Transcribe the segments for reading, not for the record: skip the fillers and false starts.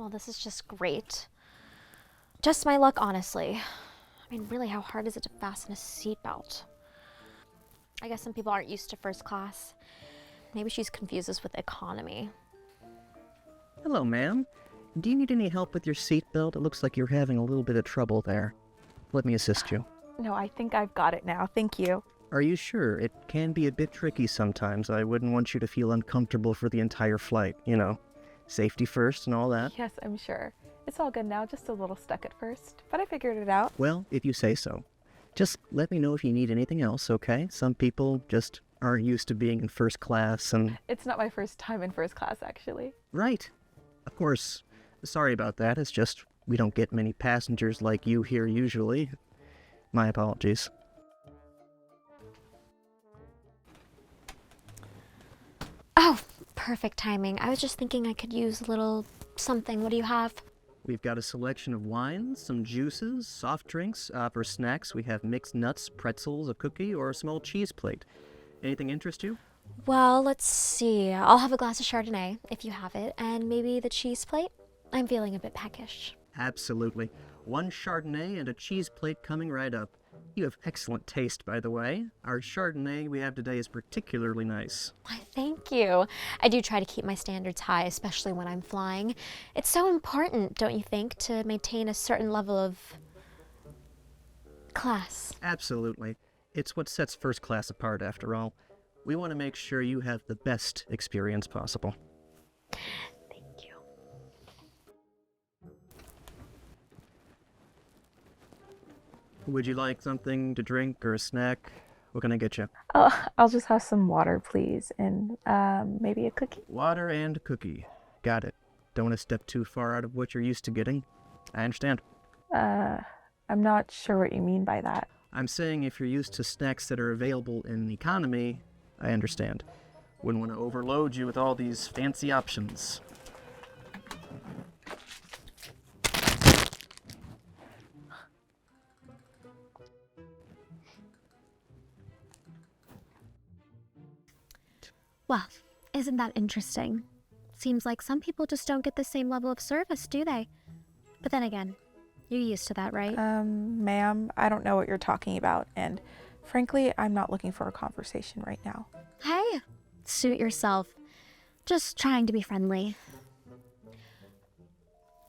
Well, this is just great. Just my luck, honestly. I mean, really, how hard is it to fasten a seatbelt? I guess some people aren't used to first class. Maybe she's confused this with economy. Hello, ma'am. Do you need any help with your seatbelt? It looks like you're having a little bit of trouble there. Let me assist you. No, I think I've got it now. Thank you. Are you sure? It can be a bit tricky sometimes. I wouldn't want you to feel uncomfortable for the entire flight, you know. Safety first and all that. Yes, I'm sure. It's all good now, just a little stuck at first, but I figured it out. Well, if you say so. Just let me know if you need anything else, okay? Some people just aren't used to being in first class and... It's not my first time in first class, actually. Right. Of course. Sorry about that. It's just we don't get many passengers like you here usually. My apologies. Oh, perfect timing. I was just thinking I could use a little something. What do you have? We've got a selection of wines, some juices, soft drinks. For snacks, we have mixed nuts, pretzels, a cookie, or a small cheese plate. Anything interest you? Well, let's see. I'll have a glass of Chardonnay, if you have it, and maybe the cheese plate. I'm feeling a bit peckish. Absolutely. One Chardonnay and a cheese plate coming right up. You have excellent taste, by the way. Our Chardonnay we have today is particularly nice. Why, thank you. I do try to keep my standards high, especially when I'm flying. It's so important, don't you think, to maintain a certain level of class. Absolutely. It's what sets first class apart, after all. We want to make sure you have the best experience possible. Thank you. Would you like something to drink or a snack? What can I get you? I'll just have some water, please, and maybe a cookie. Water and cookie. Got it. Don't want to step too far out of what you're used to getting. I understand. I'm not sure what you mean by that. I'm saying if you're used to snacks that are available in economy, I understand. Wouldn't want to overload you with all these fancy options. Well, isn't that interesting? Seems like some people just don't get the same level of service, do they? But then again, you're used to that, right? Ma'am, I don't know what you're talking about, and frankly, I'm not looking for a conversation right now. Hey, suit yourself. Just trying to be friendly.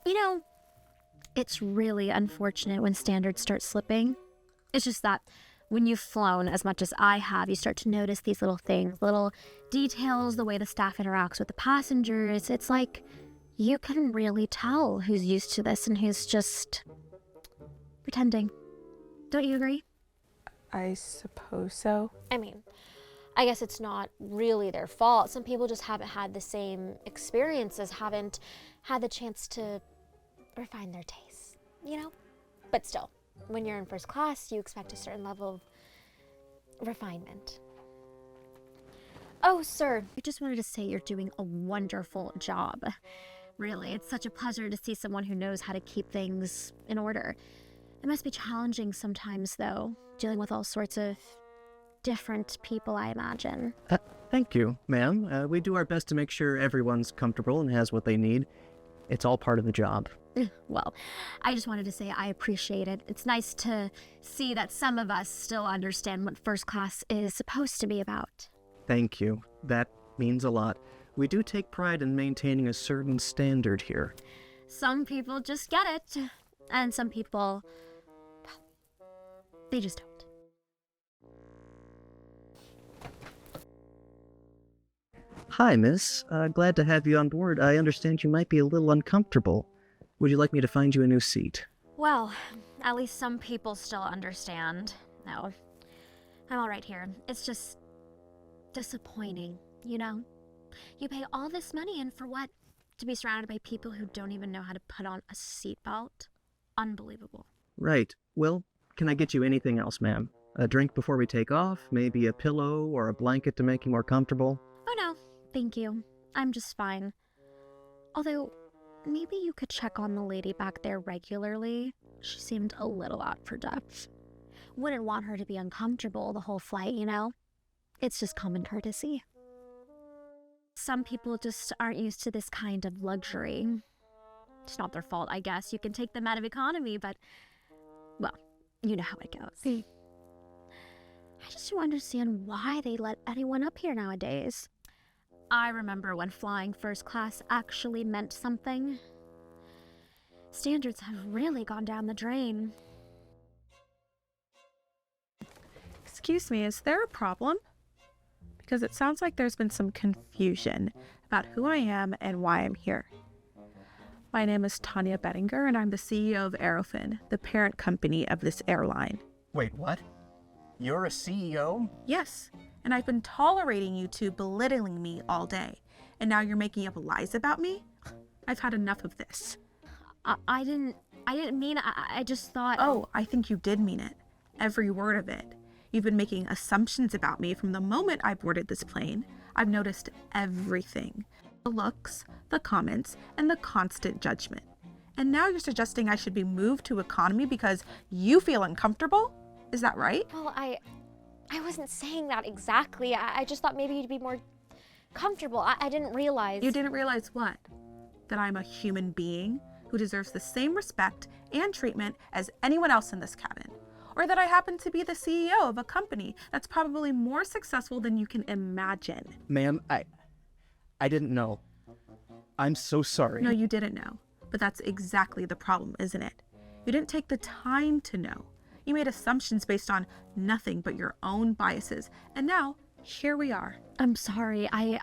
You know, it's really unfortunate when standards start slipping. It's just that when you've flown as much as I have, you start to notice these little things, little details, the way the staff interacts with the passengers. It's like you can really tell who's used to this and who's just pretending. Don't you agree? I suppose so. I mean, I guess it's not really their fault. Some people just haven't had the same experiences, haven't had the chance to refine their tastes, you know? But still, when you're in first class, you expect a certain level of refinement. Oh, sir, I just wanted to say you're doing a wonderful job. Really, it's such a pleasure to see someone who knows how to keep things in order. It must be challenging sometimes, though, dealing with all sorts of different people, I imagine. Thank you, ma'am. We do our best to make sure everyone's comfortable and has what they need. It's all part of the job. Well, I just wanted to say I appreciate it. It's nice to see that some of us still understand what first class is supposed to be about. Thank you. That means a lot. We do take pride in maintaining a certain standard here. Some people just get it, and some people, they just don't. Hi, miss. Glad to have you on board. I understand you might be a little uncomfortable. Would you like me to find you a new seat? Well, at least some people still understand. No, I'm all right here. It's just disappointing, you know? You pay all this money and for what? To be surrounded by people who don't even know how to put on a seatbelt? Unbelievable. Right. Well, can I get you anything else, ma'am? A drink before we take off? Maybe a pillow or a blanket to make you more comfortable? Oh no, thank you. I'm just fine. Although, maybe you could check on the lady back there regularly. She seemed a little out for depth. Wouldn't want her to be uncomfortable the whole flight, you know? It's just common courtesy. Some people just aren't used to this kind of luxury. It's not their fault, I guess. You can take them out of economy, but, well, you know how it goes. I just don't understand why they let anyone up here nowadays. I remember when flying first class actually meant something. Standards have really gone down the drain. Excuse me, is there a problem? Because it sounds like there's been some confusion about who I am and why I'm here. My name is Tanya Bettinger, and I'm the CEO of Aerofin, the parent company of this airline. Wait, what? You're a CEO? Yes, and I've been tolerating you two belittling me all day, and now you're making up lies about me? I've had enough of this. I didn't mean, I just thought... Oh, I think you did mean it. Every word of it. You've been making assumptions about me from the moment I boarded this plane. I've noticed everything. The looks, the comments, and the constant judgment. And now you're suggesting I should be moved to economy because you feel uncomfortable? Is that right? Well, I wasn't saying that exactly. I just thought maybe you'd be more comfortable. I didn't realize... You didn't realize what? That I'm a human being who deserves the same respect and treatment as anyone else in this cabin. Or that I happen to be the CEO of a company that's probably more successful than you can imagine. Ma'am, I didn't know. I'm so sorry. No, you didn't know. But that's exactly the problem, isn't it? You didn't take the time to know. You made assumptions based on nothing but your own biases. And now, here we are. I'm sorry. I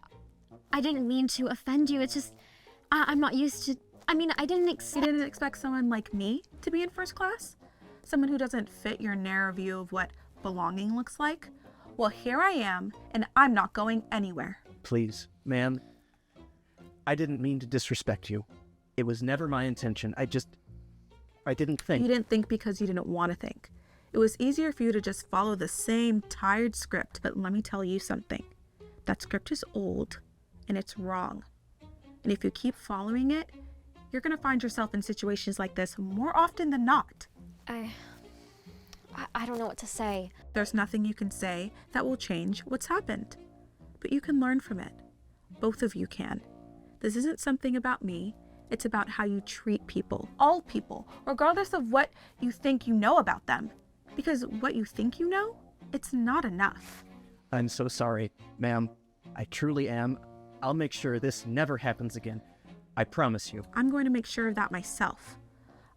didn't mean to offend you. It's just, I'm not used to... I mean, I didn't You expect... didn't expect someone like me to be in first class? Someone who doesn't fit your narrow view of what belonging looks like? Well, here I am, and I'm not going anywhere. Please, ma'am. I didn't mean to disrespect you. It was never my intention. I didn't think. You didn't think because you didn't want to think. It was easier for you to just follow the same tired script, but let me tell you something. That script is old, and it's wrong. And if you keep following it, you're going to find yourself in situations like this more often than not. I don't know what to say. There's nothing you can say that will change what's happened. But you can learn from it. Both of you can. This isn't something about me. It's about how you treat people, all people, regardless of what you think you know about them. Because what you think you know, it's not enough. I'm so sorry, ma'am. I truly am. I'll make sure this never happens again. I promise you. I'm going to make sure of that myself.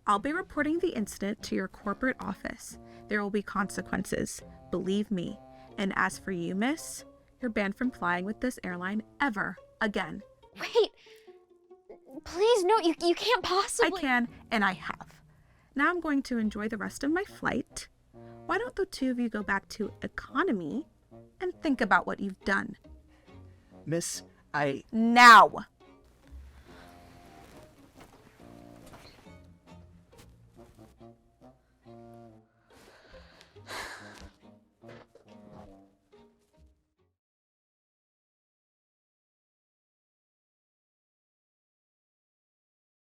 I'll be reporting the incident to your corporate office. There will be consequences, believe me. And as for you, miss, you're banned from flying with this airline ever again. Wait! Please, no, you can't possibly... I can, and I have. Now I'm going to enjoy the rest of my flight. Why don't the two of you go back to economy and think about what you've done? Miss, Now!